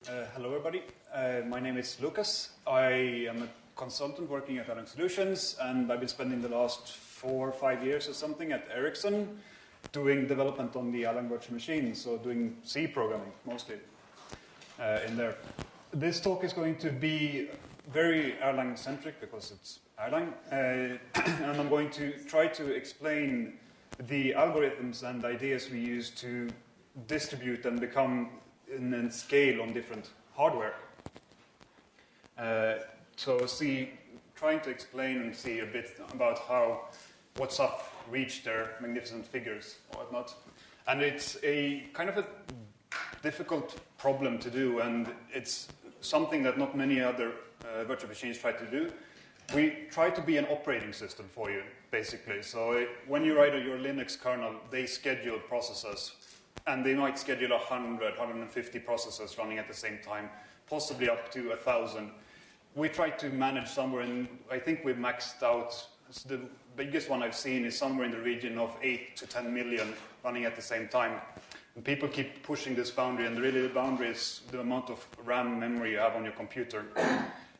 Hello, everybody. My name is Lukas. I am a consultant working at Erlang Solutions, and I've been spending the last 4 or 5 years or something at Ericsson doing development on the Erlang virtual machine, so doing C programming mostly in there. This talk is going to be very Erlang-centric because it's Erlang, and I'm going to try to explain the algorithms and ideas we use to distribute and become and scale on different hardware. Trying to explain and see a bit about how WhatsApp reached their magnificent figures or whatnot. And it's a kind of a difficult problem to do, and it's something that not many other virtual machines try to do. We try to be an operating system for you, basically. So when you write your Linux kernel, they schedule processes. And they might schedule 100, 150 processes running at the same time, possibly up to 1,000. We try to manage somewhere in, I think we've maxed out, the biggest one I've seen is somewhere in the region of 8 to 10 million running at the same time. And people keep pushing this boundary, and really the boundary is the amount of RAM memory you have on your computer.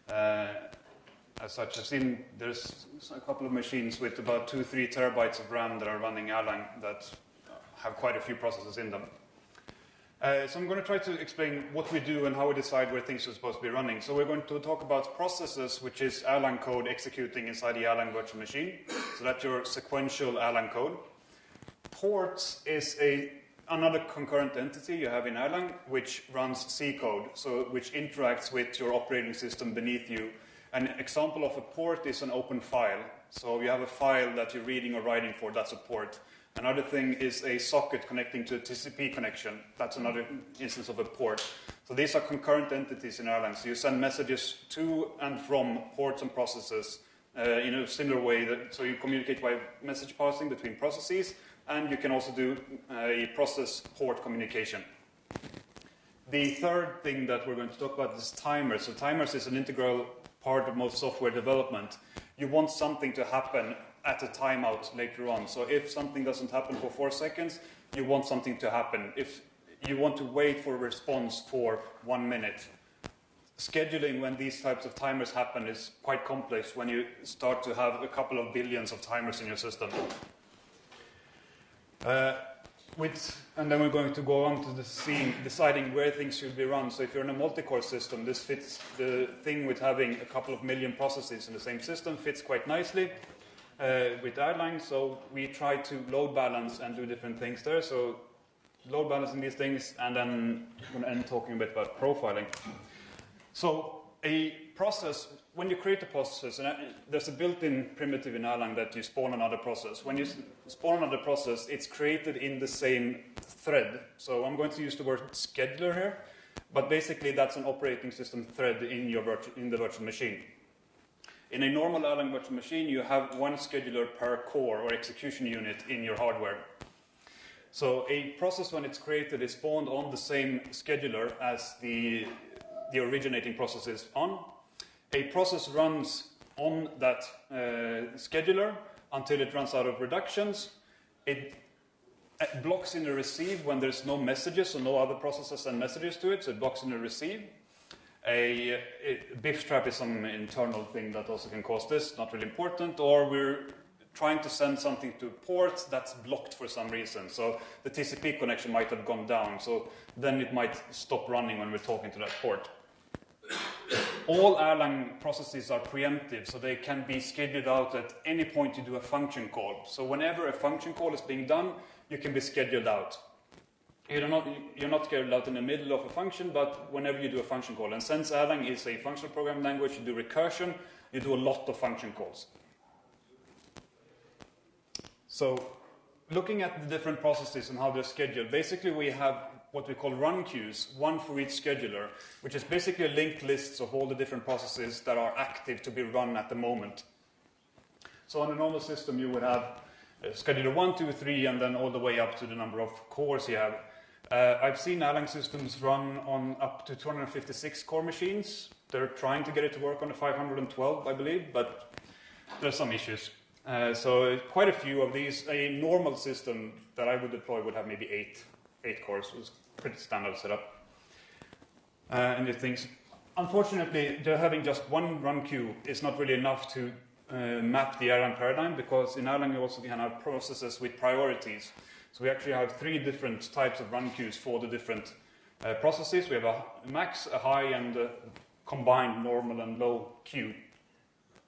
As such, I've seen there's a couple of machines with about 2-3 terabytes of RAM that are running Erlang that have quite a few processes in them. So I'm going to try to explain what we do and how we decide where things are supposed to be running. So we're going to talk about processes, which is Erlang code executing inside the Erlang virtual machine. So that's your sequential Erlang code. Ports is another concurrent entity you have in Erlang, which runs C code, so which interacts with your operating system beneath you. An example of a port is an open file. So you have a file that you're reading or writing for, that's a port. Another thing is a socket connecting to a TCP connection. That's another instance of a port. So these are concurrent entities in Erlang. So you send messages to and from ports and processes in a similar way. So you communicate by message passing between processes, and you can also do a process-port communication. The third thing that we're going to talk about is timers. So timers is an integral part of most software development. You want something to happen at a timeout later on. So if something doesn't happen for 4 seconds, you want something to happen. If you want to wait for a response for 1 minute, scheduling when these types of timers happen is quite complex when you start to have a couple of billions of timers in your system. And then we're going to go on to the scene, deciding where things should be run. So if you're in a multi-core system, this fits the thing with having a couple of million processes in the same system, fits quite nicely. With Erlang, so we try to load balance and do different things there. So load balancing these things, and then I'm going to end talking a bit about profiling. So a process, when you create a process, and there's a built-in primitive in Erlang that you spawn another process. When you spawn another process, it's created in the same thread. So I'm going to use the word scheduler here, but basically that's an operating system thread in the virtual machine. In a normal Erlang virtual machine, you have one scheduler per core or execution unit in your hardware. So a process, when it's created, is spawned on the same scheduler as the originating process is on. A process runs on that scheduler until it runs out of reductions. It blocks in the receive when there's no messages, so no other processes send messages to it, so it blocks in the receive. A BIF trap is some internal thing that also can cause this, not really important, or we're trying to send something to a port that's blocked for some reason. So the TCP connection might have gone down, so then it might stop running when we're talking to that port. All Erlang processes are preemptive, so they can be scheduled out at any point you do a function call. So whenever a function call is being done, you can be scheduled out. You're not scheduled out in the middle of a function, but whenever you do a function call. And since Erlang is a functional programming language, you do recursion, you do a lot of function calls. So looking at the different processes and how they're scheduled, basically we have what we call run queues, one for each scheduler, which is basically a linked list of all the different processes that are active to be run at the moment. So on a normal system, you would have scheduler 1, 2, 3, and then all the way up to the number of cores you have. I've seen Erlang systems run on up to 256 core machines. They're trying to get it to work on a 512, I believe, but there's some issues. So quite a few of these. A normal system that I would deploy would have maybe eight cores. It's pretty standard setup. and it thinks, unfortunately, having just one run queue is not really enough to map the Erlang paradigm, because in Erlang you also can have processes with priorities. So we actually have 3 different types of run queues for the different processes. We have a max, a high, and a combined normal and low queue.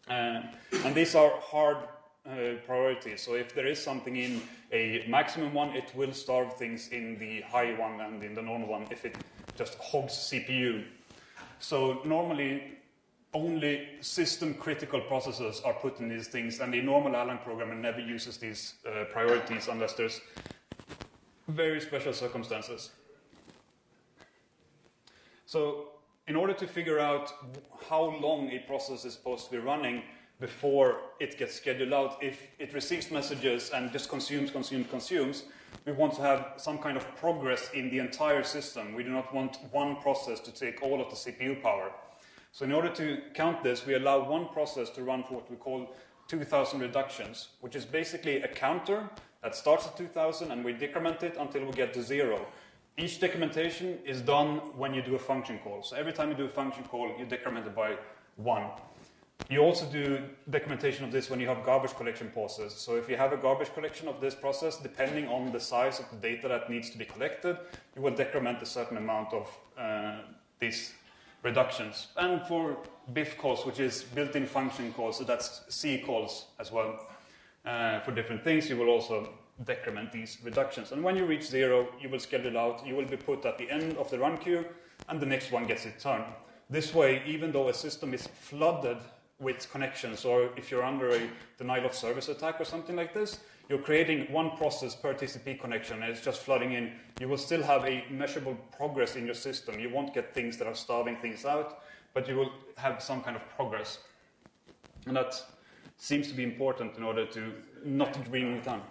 And these are hard priorities. So if there is something in a maximum one, it will starve things in the high one and in the normal one if it just hogs CPU. So normally only system critical processes are put in these things, and the normal Erlang programmer never uses these priorities unless there's very special circumstances. So in order to figure out how long a process is supposed to be running before it gets scheduled out, if it receives messages and just consumes, we want to have some kind of progress in the entire system. We do not want one process to take all of the CPU power. So in order to count this, we allow one process to run for what we call 2000 reductions, which is basically a counter that starts at 2000 and we decrement it until we get to 0. Each decrementation is done when you do a function call. So every time you do a function call, you decrement it by 1. You also do decrementation of this when you have garbage collection process. So if you have a garbage collection of this process, depending on the size of the data that needs to be collected, you will decrement a certain amount of these reductions. And for BIF calls, which is built-in function calls, so that's C calls as well. For different things, you will also decrement these reductions. And when you reach 0, you will schedule out, you will be put at the end of the run queue, and the next one gets its turn. This way, even though a system is flooded with connections, or if you're under a denial of service attack or something like this, you're creating one process per TCP connection and it's just flooding in. You will still have a measurable progress in your system. You won't get things that are starving things out, but you will have some kind of progress. And that seems to be important in order to not bring it down.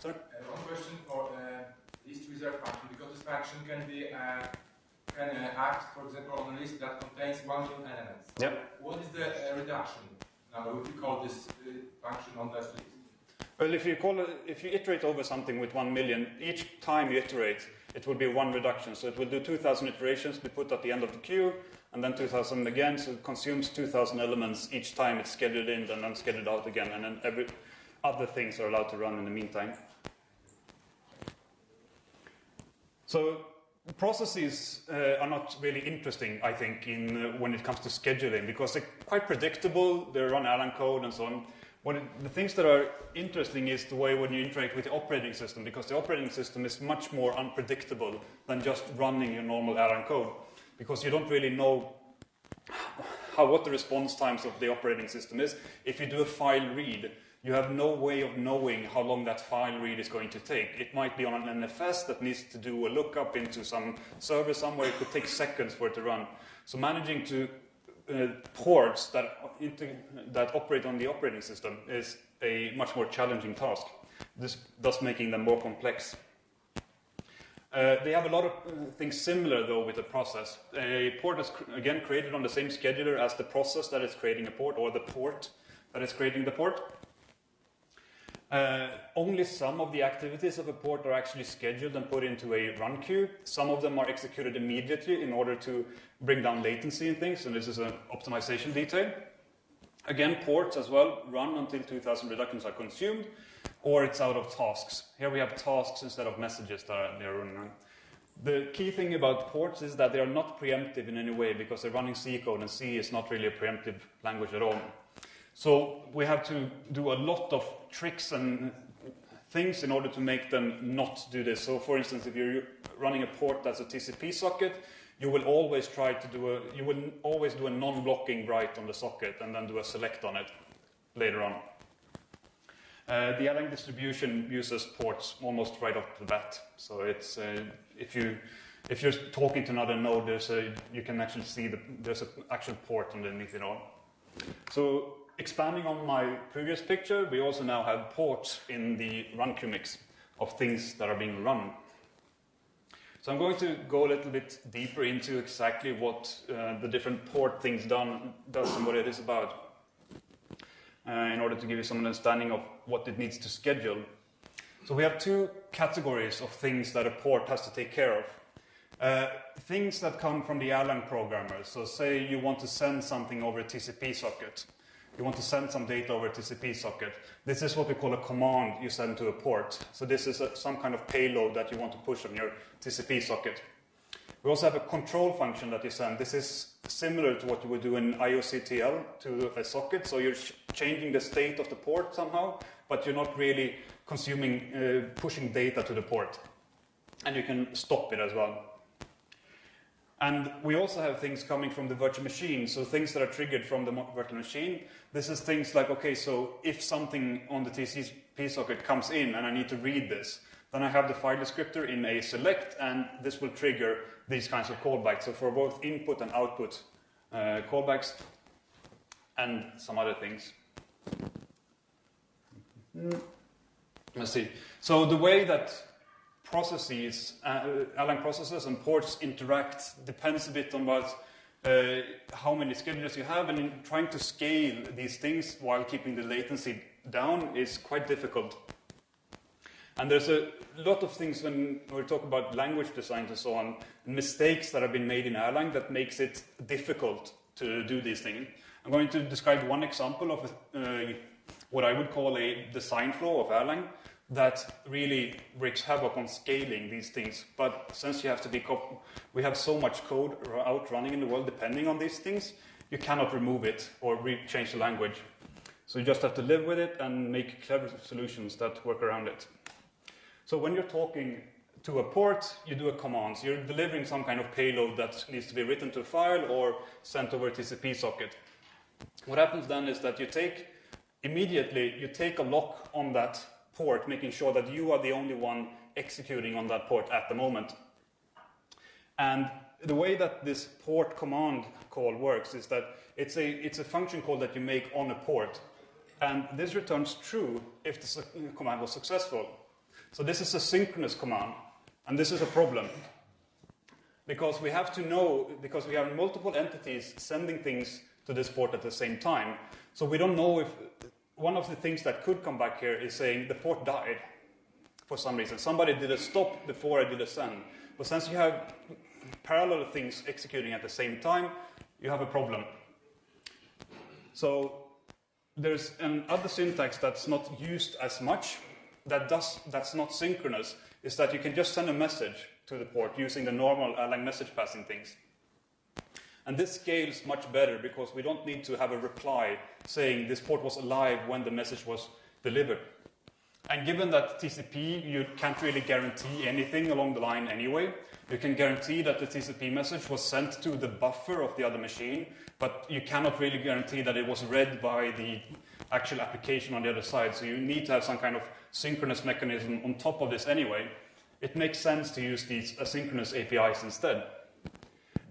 Sorry? One question for list reserve function, because this function can be can act, for example, on a list that contains 1 million elements. So yep. What is the reduction number if you call this function on that list? Well, if you iterate over something with 1 million, each time you iterate, it will be 1 reduction. So it will do 2000 iterations, be put at the end of the queue, and then 2000 again. So it consumes 2000 elements each time it's scheduled in and then scheduled out again. And then every other things are allowed to run in the meantime. So processes are not really interesting, I think, when it comes to scheduling, because they're quite predictable, they run Erlang code and so on. The things that are interesting is the way when you interact with the operating system, because the operating system is much more unpredictable than just running your normal Erlang code, because you don't really know what the response times of the operating system is. If you do a file read, you have no way of knowing how long that file read is going to take. It might be on an NFS that needs to do a lookup into some server somewhere. It could take seconds for it to run. So managing to ports that operate on the operating system is a much more challenging task, thus making them more complex. They have a lot of things similar, though, with the process. A port is, again, created on the same scheduler as the process that is creating a port, or the port that is creating the port. Only some of the activities of a port are actually scheduled and put into a run queue. Some of them are executed immediately in order to bring down latency and things, and this is an optimization detail. Again, ports as well run until 2000 reductions are consumed, or it's out of tasks. Here we have tasks instead of messages that they're running on. The key thing about ports is that they are not preemptive in any way, because they're running C code, and C is not really a preemptive language at all. So we have to do a lot of tricks and things in order to make them not do this. So for instance, if you're running a port that's a TCP socket, you will always do a non-blocking write on the socket and then do a select on it later on. The Erlang distribution uses ports almost right off the bat. So it's if you're talking to another node, you can actually see there's an actual port underneath it all. So expanding on my previous picture, we also now have ports in the run queue mix of things that are being run. So I'm going to go a little bit deeper into exactly what the different port things does and what it is about, in order to give you some understanding of what it needs to schedule. So we have 2 categories of things that a port has to take care of. Things that come from the Erlang programmers. So say you want to send something over a TCP socket. You want to send some data over a TCP socket. This is what we call a command you send to a port. So this is some kind of payload that you want to push on your TCP socket. We also have a control function that you send. This is similar to what you would do in IOCTL to a socket. So you're changing the state of the port somehow, but you're not really consuming, pushing data to the port. And you can stop it as well. And we also have things coming from the virtual machine, so things that are triggered from the virtual machine. This is things like, okay, so if something on the TCP socket comes in and I need to read this, then I have the file descriptor in a select, and this will trigger these kinds of callbacks. So for both input and output callbacks, and some other things. Let's see. So the way that processes, Erlang processes and ports interact depends a bit on about how many schedulers you have, and in trying to scale these things while keeping the latency down is quite difficult. And there's a lot of things when we talk about language design and so on, mistakes that have been made in Erlang that makes it difficult to do these things. I'm going to describe one example of what I would call a design flaw of Erlang that really wreaks havoc on scaling these things. But since you have to we have so much code out running in the world depending on these things, you cannot remove it or change the language. So you just have to live with it and make clever solutions that work around it. So when you're talking to a port, you do a command. So you're delivering some kind of payload that needs to be written to a file or sent over a TCP socket. What happens then is that you take a lock on that port, making sure that you are the only one executing on that port at the moment. And the way that this port command call works is that it's a function call that you make on a port. And this returns true if the command was successful. So this is a synchronous command, and this is a problem. Because we have to know, because we have multiple entities sending things to this port at the same time, so we don't know if one of the things that could come back here is saying the port died for some reason. Somebody did a stop before I did a send. But since you have parallel things executing at the same time, you have a problem. So there's another syntax that's not used as much, that's not synchronous, is that you can just send a message to the port using the normal Erlang message passing things. And this scales much better because we don't need to have a reply saying this port was alive when the message was delivered. And given that TCP, you can't really guarantee anything along the line anyway. You can guarantee that the TCP message was sent to the buffer of the other machine, but you cannot really guarantee that it was read by the actual application on the other side. So you need to have some kind of synchronous mechanism on top of this anyway. It makes sense to use these asynchronous APIs instead.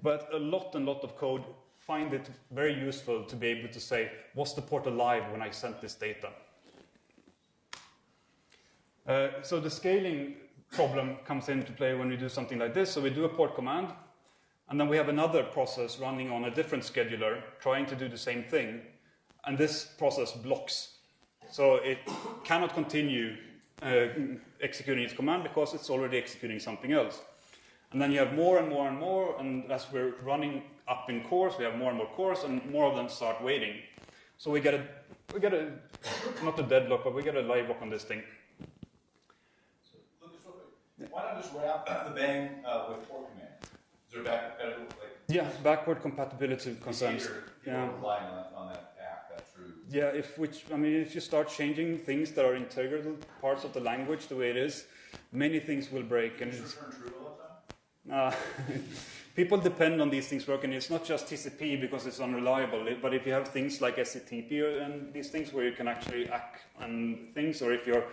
But a lot of code find it very useful to be able to say, was the port alive when I sent this data? So the scaling problem comes into play when we do something like this. So we do a port command, and then we have another process running on a different scheduler trying to do the same thing, and this process blocks. So it cannot continue executing its command because it's already executing something else. And then you have more and more and more, and as we're running up in cores, we have more and more cores, and more of them start waiting. So we get a not a deadlock, but we get a live lock on this thing. So, Lucas, real quick, why not just wrap the bang with port command? Is there yeah, backward compatibility concerns. You're relying on that path, that true. Yeah, if you start changing things that are integral parts of the language the way it is, many things will break. And it's return true all the time? People depend on these things working. It's not just TCP because it's unreliable, but if you have things like SCTP and these things where you can actually act on things, or if you're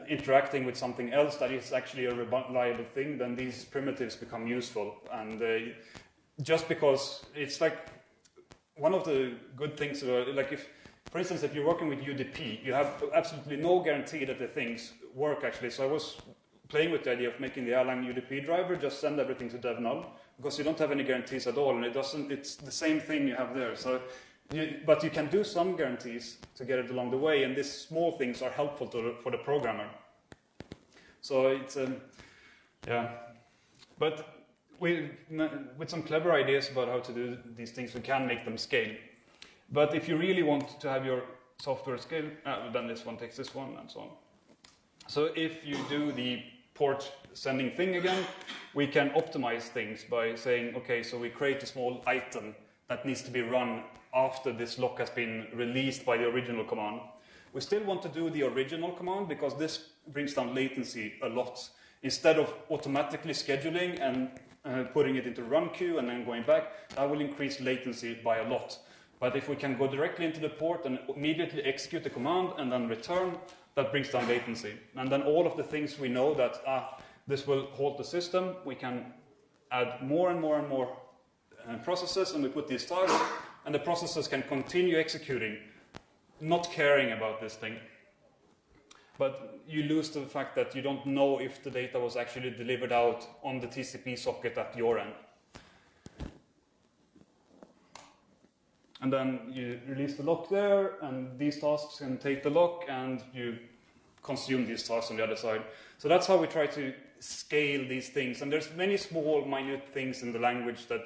interacting with something else that is actually a reliable thing, then these primitives become useful. And just because it's like one of the good things, like if, for instance, if you're working with UDP, you have absolutely no guarantee that the things work actually. So I was playing with the idea of making the Erlang UDP driver just send everything to dev null, because you don't have any guarantees at all, and it's the same thing you have there. So, but you can do some guarantees to get it along the way, and these small things are helpful for the programmer. So it's, yeah. But with some clever ideas about how to do these things, we can make them scale. But if you really want to have your software scale, then this one takes this one, and so on. So if you do the port sending thing again, we can optimize things by saying, okay, so we create a small item that needs to be run after this lock has been released by the original command. We still want to do the original command because this brings down latency a lot. Instead of automatically scheduling and putting it into run queue and then going back, that will increase latency by a lot. But if we can go directly into the port and immediately execute the command and then return, that brings down latency. And then all of the things we know that this will halt the system, we can add more and more and more processes, and we put these tasks, and the processes can continue executing, not caring about this thing. But you lose the fact that you don't know if the data was actually delivered out on the TCP socket at your end. And then you release the lock there, and these tasks can take the lock, and you consume these tasks on the other side. So that's how we try to scale these things. And there's many small, minute things in the language that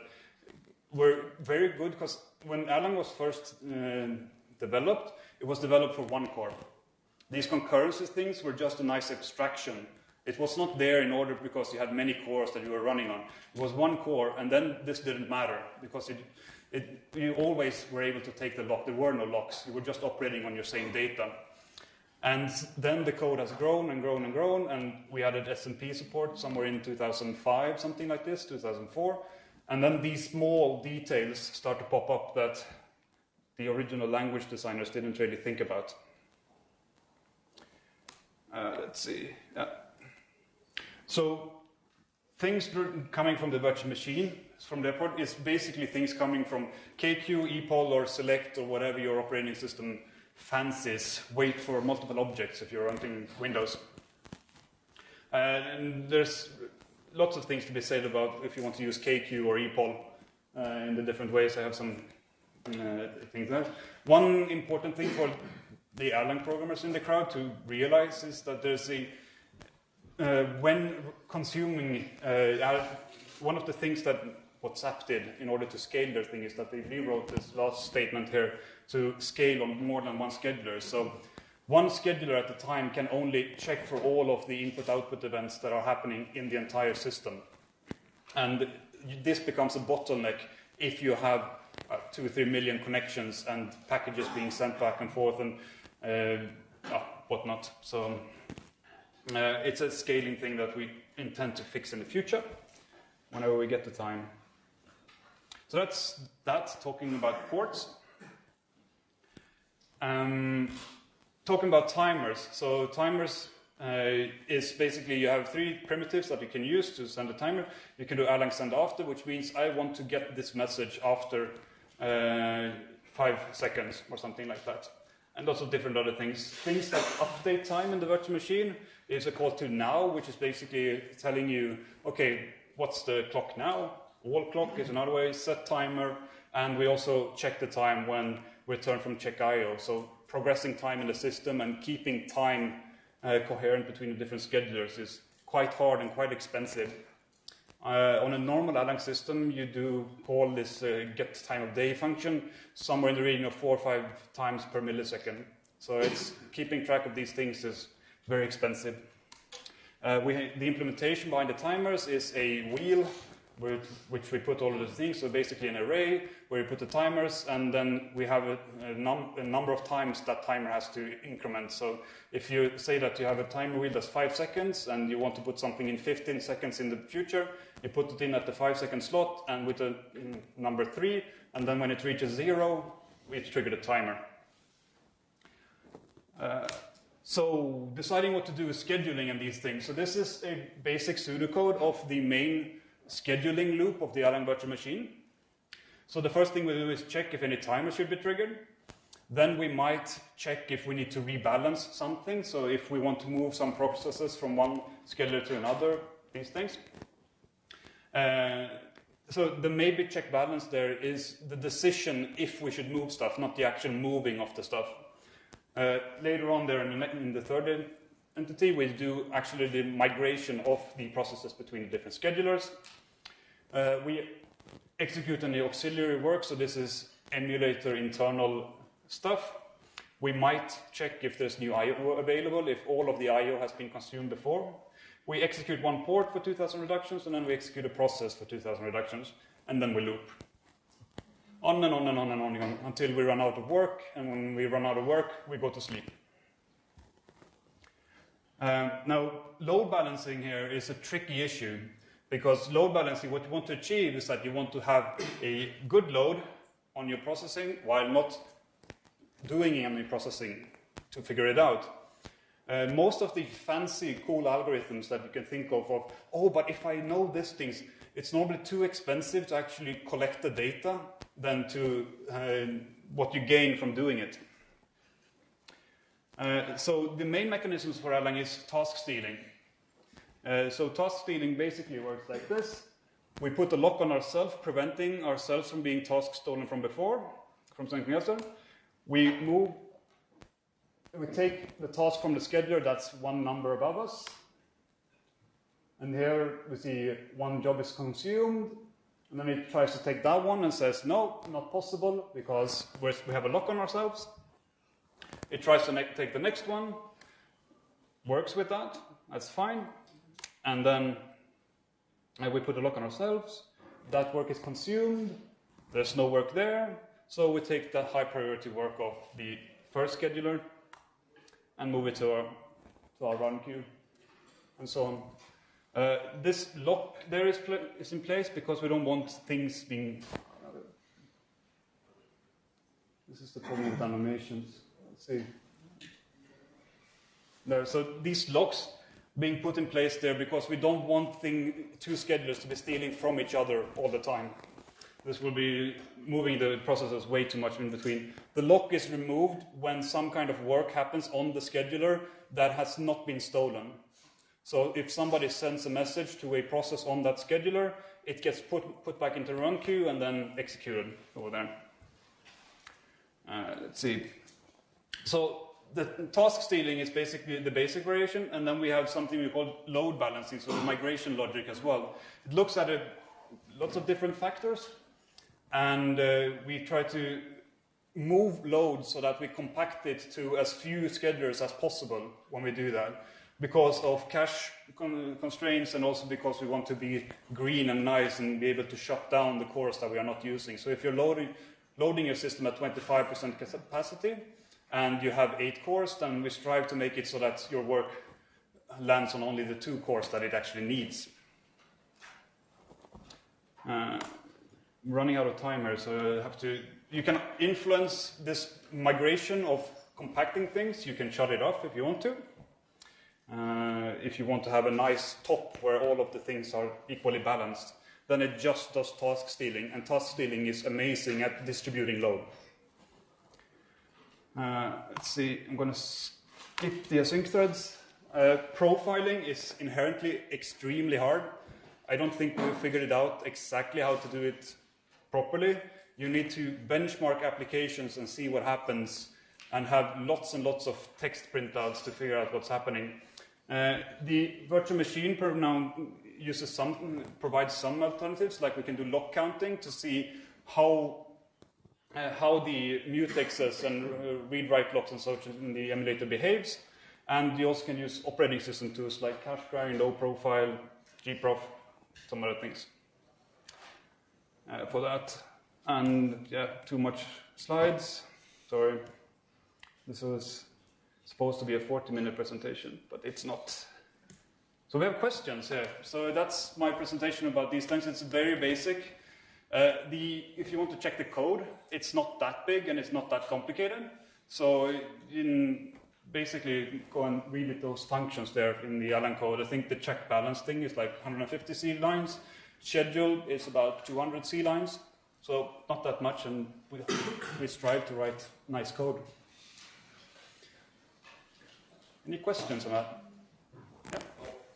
were very good, because when Erlang was first developed, it was developed for one core. These concurrency things were just a nice abstraction. It was not there in order because you had many cores that you were running on. It was one core, and then this didn't matter because you always were able to take the lock. There were no locks. You were just operating on your same data. And then the code has grown and grown and grown, and we added SMP support somewhere in 2005, something like this, 2004. And then these small details start to pop up that the original language designers didn't really think about. Let's see. Yeah. So things coming from the virtual machine, from the airport, is basically things coming from KQ, EPOL, or select, or whatever your operating system fancies. Wait for multiple objects if you're running Windows. And there's lots of things to be said about if you want to use KQ or EPOL in the different ways. I have some things there. One important thing for the Erlang programmers in the crowd to realize is that there's when consuming, one of the things that WhatsApp did in order to scale their thing is that they rewrote this last statement here to scale on more than one scheduler. So one scheduler at a time can only check for all of the input-output events that are happening in the entire system. And this becomes a bottleneck if you have 2 or 3 million connections and packages being sent back and forth and whatnot. So it's a scaling thing that we intend to fix in the future whenever we get the time. So that's talking about ports. Talking about timers. So timers is basically you have 3 primitives that you can use to send a timer. You can do Erlang send after, which means I want to get this message after 5 seconds or something like that. And lots of different other things. Things that update time in the virtual machine is a call to now, which is basically telling you, okay, what's the clock now? Wall clock is another way, set timer, and we also check the time when we return from check IO. So progressing time in the system and keeping time coherent between the different schedulers is quite hard and quite expensive. On a normal Erlang system, you do call this get time of day function somewhere in the region of 4 or 5 times per millisecond. So it's keeping track of these things is very expensive. The implementation behind the timers is a wheel with which we put all of the things. So basically an array where you put the timers, and then we have a number of times that timer has to increment. So if you say that you have a timer wheel that's 5 seconds and you want to put something in 15 seconds in the future, you put it in at the 5-second slot and with a number 3, and then when it reaches 0, we trigger the timer. So deciding what to do with scheduling and these things. So this is a basic pseudocode of the main scheduling loop of the Erlang virtual machine. So the first thing we do is check if any timer should be triggered. Then we might check if we need to rebalance something. So if we want to move some processes from one scheduler to another, these things. So the maybe check balance there is the decision if we should move stuff, not the actual moving of the stuff. Later on there in the third entity, we do actually the migration of the processes between the different schedulers. We execute any auxiliary work, so this is emulator internal stuff. We might check if there's new I/O available, if all of the I/O has been consumed before. We execute one port for 2,000 reductions, and then we execute a process for 2,000 reductions, and then we loop. On and on and on and on, until we run out of work, and when we run out of work, we go to sleep. Now, load balancing here is a tricky issue, because load balancing, what you want to achieve is that you want to have a good load on your processing while not doing any processing to figure it out. Most of the fancy, cool algorithms that you can think of, oh, but if I know these things, it's normally too expensive to actually collect the data than to what you gain from doing it. So the main mechanisms for Erlang is task stealing. So task stealing basically works like this. We put a lock on ourselves, preventing ourselves from being task stolen from before, from something else. We take the task from the scheduler that's one number above us. And here we see one job is consumed. And then it tries to take that one and says, no, not possible, because we have a lock on ourselves. It tries to take the next one, works with that, that's fine. And then we put a lock on ourselves. That work is consumed. There's no work there. So we take the high priority work of the first scheduler and move it to our run queue, and so on. This lock there is in place because we don't want things being... This is the problem with animations. Let's see. There, so these locks being put in place there because we don't want two schedulers to be stealing from each other all the time. This will be moving the processes way too much in between. The lock is removed when some kind of work happens on the scheduler that has not been stolen. So if somebody sends a message to a process on that scheduler, it gets put back into run queue and then executed over there. Let's see. So the task stealing is basically the basic variation, and then we have something we call load balancing, so the migration logic as well. It looks at lots of different factors, and we try to move load so that we compact it to as few schedulers as possible when we do that, because of cache constraints and also because we want to be green and nice and be able to shut down the cores that we are not using. So if you're loading your system at 25% capacity and you have 8 cores, then we strive to make it so that your work lands on only the 2 cores that it actually needs. Running out of time here, so you can influence this migration of compacting things. You can shut it off if you want to. If you want to have a nice top where all of the things are equally balanced, then it just does task stealing, and task stealing is amazing at distributing load. Let's see, I'm going to skip the async threads. Profiling is inherently extremely hard. I don't think we've figured it out exactly how to do it properly. You need to benchmark applications and see what happens and have lots and lots of text printouts to figure out what's happening. The virtual machine provides some alternatives, like we can do lock counting to see how the mutexes and read-write locks and such in the emulator behaves. And you also can use operating system tools like cache low profile, gprof, some other things for that. And yeah, too much slides. Sorry. This was supposed to be a 40-minute presentation, but it's not. So we have questions here. So that's my presentation about these things. It's very basic. If you want to check the code, it's not that big and it's not that complicated. So basically go and read those functions there in the Erlang code. I think the check balance thing is like 150 C lines. Schedule is about 200 C lines. So not that much, and we strive to write nice code. Any questions on that? Yeah.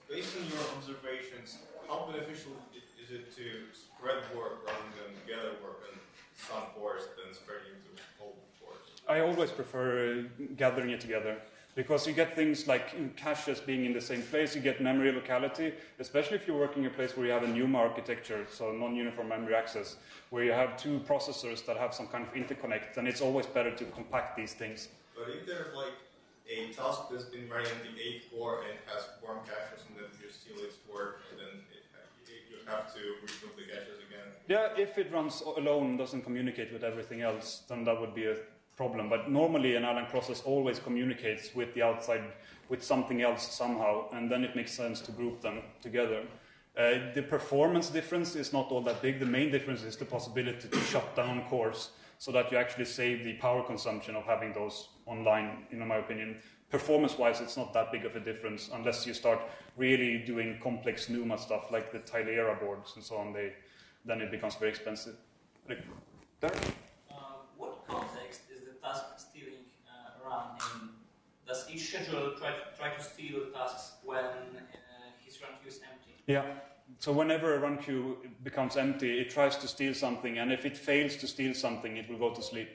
Based on your observations, how beneficial is it to spread work rather than gather work on some cores than spreading it to whole cores? I always prefer gathering it together. Because you get things like caches being in the same place, you get memory locality, especially if you're working in a place where you have a NUMA architecture, so non-uniform memory access, where you have two processors that have some kind of interconnect, and it's always better to compact these things. But if there's like a task that's been running in the 8th core and has warm caches, and then you steal its work, and then you have to remove the caches again. Yeah, if it runs alone and doesn't communicate with everything else, then that would be a problem. But normally an Erlang process always communicates with the outside, with something else somehow, and then it makes sense to group them together. The performance difference is not all that big. The main difference is the possibility to shut down cores so that you actually save the power consumption of having those online, in my opinion. Performance-wise, it's not that big of a difference unless you start really doing complex NUMA stuff like the Tilera boards and so on. Then it becomes very expensive. There? What context is the task stealing run in? Does each scheduler try to steal tasks when his run queue is empty? Yeah. So whenever a run queue becomes empty, it tries to steal something, and if it fails to steal something, it will go to sleep.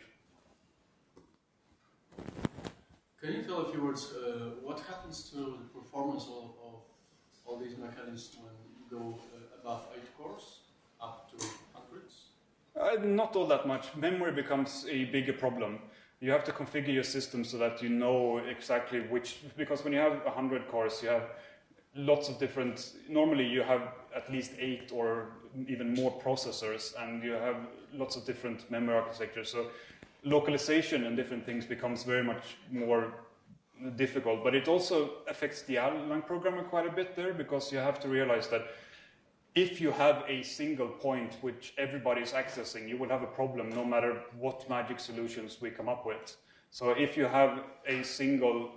Can you tell a few words what happens to the performance of all these mechanisms when you go above 8 cores, up to hundreds? Not all that much. Memory becomes a bigger problem. You have to configure your system so that you know exactly which, because when you have 100 cores, you have lots of different, normally you have at least 8 or even more processors, and you have lots of different memory architectures. So localization and different things becomes very much more difficult, but it also affects the Erlang programmer quite a bit there, because you have to realize that if you have a single point which everybody is accessing, you will have a problem no matter what magic solutions we come up with. So if you have a single,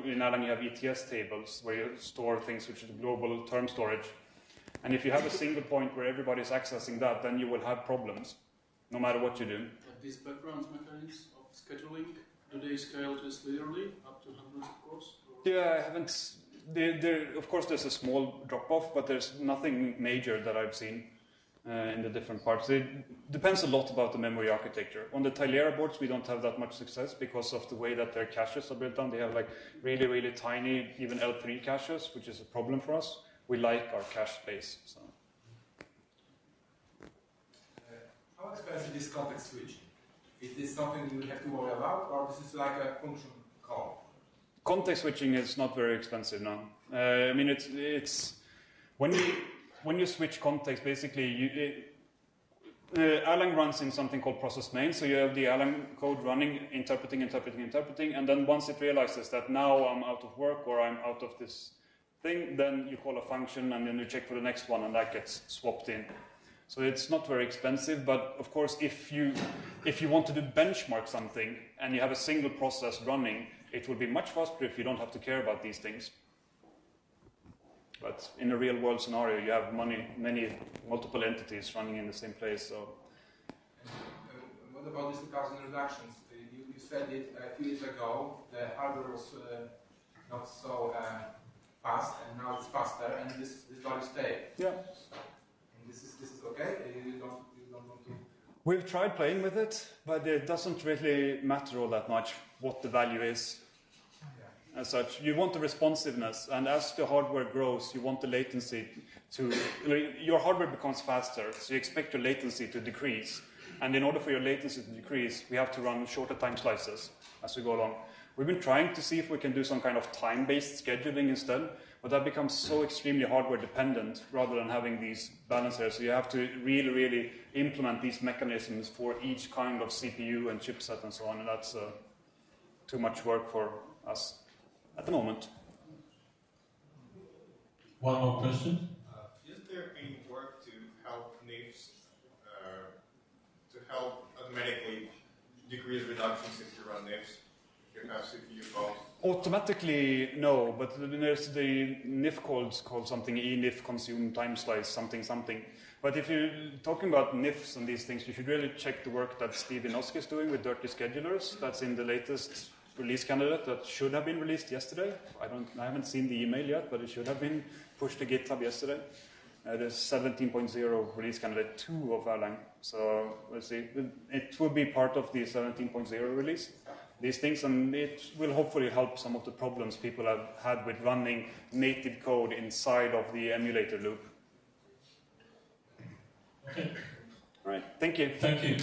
in Erlang you have ETS tables where you store things which is global term storage, and if you have a single point where everybody is accessing that, then you will have problems no matter what you do. Like these background mechanisms of scheduling, do they scale just linearly up to hundreds of cores? Yeah, I haven't. Of course, there's a small drop-off, but there's nothing major that I've seen in the different parts. It depends a lot about the memory architecture. On the Tilera boards, we don't have that much success because of the way that their caches are built down. They have like really, really tiny, even L3 caches, which is a problem for us. We like our cache space. So. How expensive is context switching? Is this something you have to worry about, or this is like a function call? Context switching is not very expensive now. I mean, it's when you switch context, basically, Erlang runs in something called process main. So you have the Erlang code running, interpreting, and then once it realizes that now I'm out of work or I'm out of this thing, then you call a function and then you check for the next one, and that gets swapped in. So it's not very expensive, but of course, if you want to do benchmark something and you have a single process running, it will be much faster if you don't have to care about these things. But in a real world scenario, you have multiple entities running in the same place. So. What about these 2000 reductions? You said it a few years ago, the hardware was not so fast, and now it's faster, and this value stay. Yeah. And this is okay? You don't want to... We've tried playing with it, but it doesn't really matter all that much what the value is. As such, you want the responsiveness, and as the hardware grows, you want the latency to... Your hardware becomes faster, so you expect your latency to decrease. And in order for your latency to decrease, we have to run shorter time slices as we go along. We've been trying to see if we can do some kind of time-based scheduling instead, but that becomes so extremely hardware dependent rather than having these balancers. So you have to really, really implement these mechanisms for each kind of CPU and chipset and so on, and that's too much work for us at the moment. One more question. Is there any work to help NIFs to help automatically decrease reductions if you run NIFs? If you have CPU calls? Automatically, no, but there's the NIF calls called something enif consume time slice something. But if you're talking about NIFs and these things, you should really check the work that Steve Inoski is doing with dirty schedulers. That's in the latest release candidate that should have been released yesterday. I haven't seen the email yet, but it should have been pushed to GitHub yesterday. There's 17.0 release candidate 2 of Erlang. So we'll see. It will be part of the 17.0 release. these things, and it will hopefully help some of the problems people have had with running native code inside of the emulator loop. Okay. All right, thank you. Thank you.